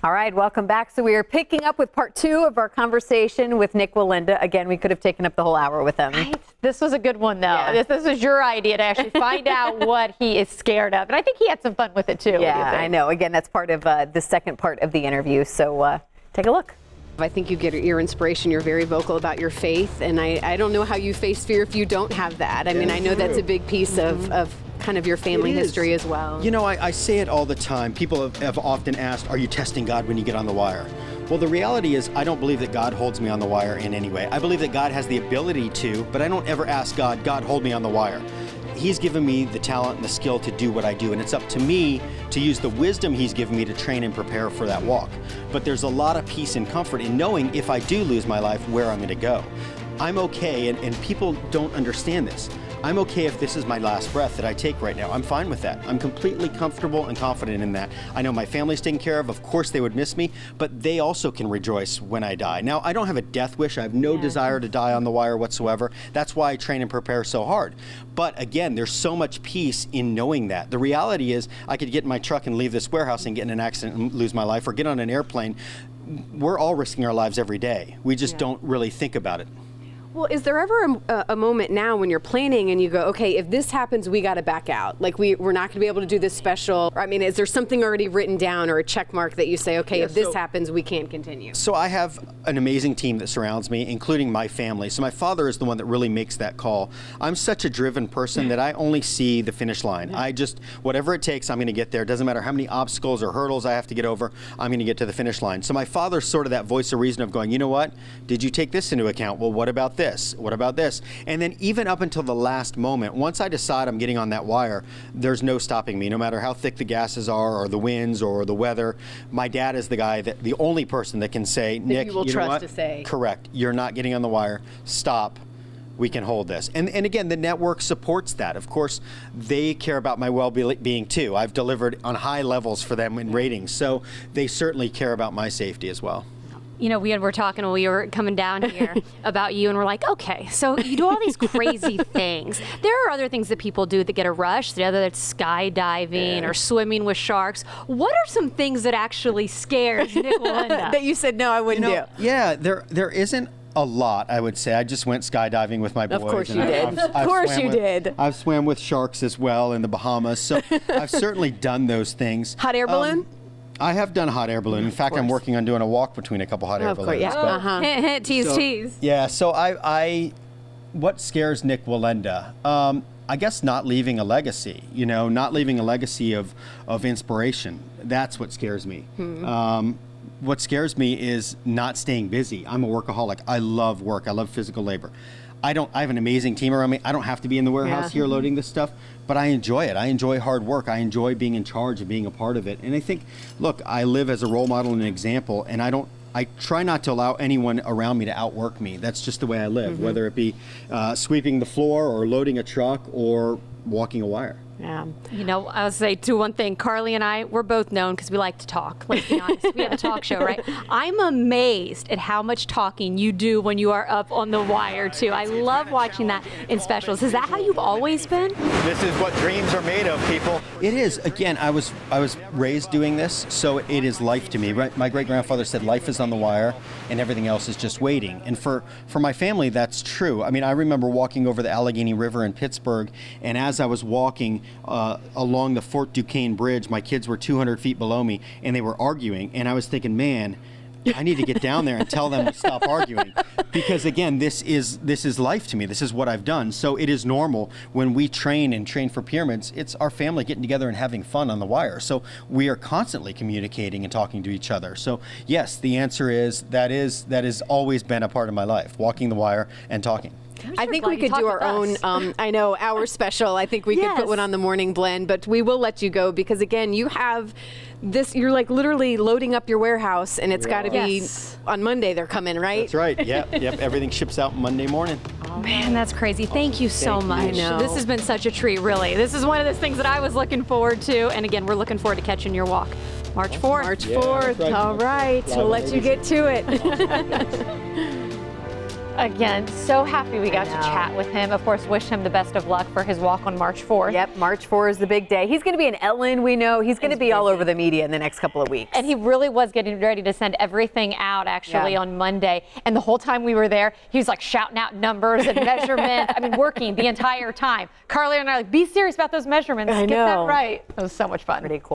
All right, welcome back. So we are picking up with part 2 of our conversation with Nik Wallenda. Again, we could have taken up the whole hour with him. Right. This was a good one, though. Yeah. This was your idea to actually find out what he is scared of. And I think he had some fun with it, too. Yeah, I know. Again, that's part of the second part of the interview. So take a look. I think you get your inspiration. You're very vocal about your faith, and I don't know how you face fear if you don't have that. I mean, I know that's a big piece of kind of your family history as well. You know, I say it all the time. People have often asked, are you testing God when you get on the wire? Well, the reality is I don't believe that God holds me on the wire in any way. I believe that God has the ability to, but I don't ever ask God, God, hold me on the wire. He's given me the talent and the skill to do what I do, and it's up to me to use the wisdom he's given me to train and prepare for that walk. But there's a lot of peace and comfort in knowing if I do lose my life, where I'm going to go. I'm okay, and people don't understand this. I'm okay if this is my last breath that I take right now. I'm fine with that. I'm completely comfortable and confident in that. I know my family's taken care of. Of course they would miss me, but they also can rejoice when I die. Now, I don't have a death wish. I have no desire to die on the wire whatsoever. That's why I train and prepare so hard. But again, there's so much peace in knowing that. The reality is I could get in my truck and leave this warehouse and get in an accident and lose my life, or get on an airplane. We're all risking our lives every day. We just don't really think about it. Well, is there ever a moment now when you're planning and you go, okay, if this happens, we got to back out? Like we're not going to be able to do this special. I mean, is there something already written down or a check mark that you say, okay, if this happens, we can't continue? So I have an amazing team that surrounds me, including my family. So my father is the one that really makes that call. I'm such a driven person that I only see the finish line. I just, whatever it takes, I'm going to get there. Doesn't matter how many obstacles or hurdles I have to get over, I'm going to get to the finish line. So my father's sort of that voice of reason of going, you know what? Did you take this into account? Well, what about this? What about this? And then even up until the last moment, once I decide I'm getting on that wire, there's no stopping me, no matter how thick the gases are or the winds or the weather. My dad is the guy, the only person that can say, Nick, you will know trust what? to say. Correct. You're not getting on the wire. Stop. We can hold this. And again, the network supports that. Of course, they care about my well-being too. I've delivered on high levels for them in ratings, so they certainly care about my safety as well. You know, we were talking when we were coming down here about you, and we're like, okay, so you do all these crazy things. There are other things that people do that get a rush, the other that's skydiving or swimming with sharks. What are some things that actually scares Nik Wallenda? That you said, no, I wouldn't do. Yeah, there isn't a lot, I would say. I just went skydiving with my boys. Of course and you did. Of course you did. I've swam with sharks as well in the Bahamas, so I've certainly done those things. Hot air balloon? I have done a hot air balloon. In fact, I'm working on doing a walk between a couple hot air balloons. Yeah. Hint, hint, tease, tease. Yeah, so what scares Nik Wallenda? I guess not leaving a legacy, not leaving a legacy of inspiration. That's what scares me. What scares me is not staying busy. I'm a workaholic. I love work. I love physical labor. I have an amazing team around me. I don't have to be in the warehouse here loading this stuff, but I enjoy it. I enjoy hard work. I enjoy being in charge and being a part of it. And I think, look, I live as a role model and an example, and I try not to allow anyone around me to outwork me. That's just the way I live, whether it be sweeping the floor or loading a truck or walking a wire. Yeah. You know, I'll say one thing. Carly and I, we're both known because we like to talk. Let's be honest. We have a talk show, right? I'm amazed at how much talking you do when you are up on the wire, too. I love watching that in specials. Is that how you've always been? This is what dreams are made of, people. It is. Again, I was raised doing this, so it is life to me. My great-grandfather said life is on the wire and everything else is just waiting. And for my family, that's true. I mean, I remember walking over the Allegheny River in Pittsburgh, and as I was walking along the Fort Duquesne Bridge, my kids were 200 feet below me, and they were arguing, and I was thinking, man, I need to get down there and tell them to stop arguing, because again, this is life to me. This is what I've done. So it is normal when we train for pyramids. It's our family getting together and having fun on the wire. So we are constantly communicating and talking to each other. So yes, the answer is that has always been a part of my life, walking the wire and talking. I think we could do our own, hour special. I think we could put one on the Morning Blend, but we will let you go because, again, you have this, you're like literally loading up your warehouse, and it's got to be on Monday they're coming, right? That's right. Yep. Everything ships out Monday morning. Oh, man, that's crazy. Thank you so much. I know. This has been such a treat, really. This is one of those things that I was looking forward to, and again, we're looking forward to catching your walk. March 4th. March 4th. All right. We'll let you get to it. Again, so happy we got to chat with him. Of course, wish him the best of luck for his walk on March 4th. Yep, March 4 is the big day. He's going to be in Ellen, we know. He's going to be all over the media in the next couple of weeks. And he really was getting ready to send everything out actually on Monday. And the whole time we were there, he was like shouting out numbers and measurements. I mean, working the entire time. Carly and I are like, be serious about those measurements. I Get that know. right. It was so much fun. Pretty cool.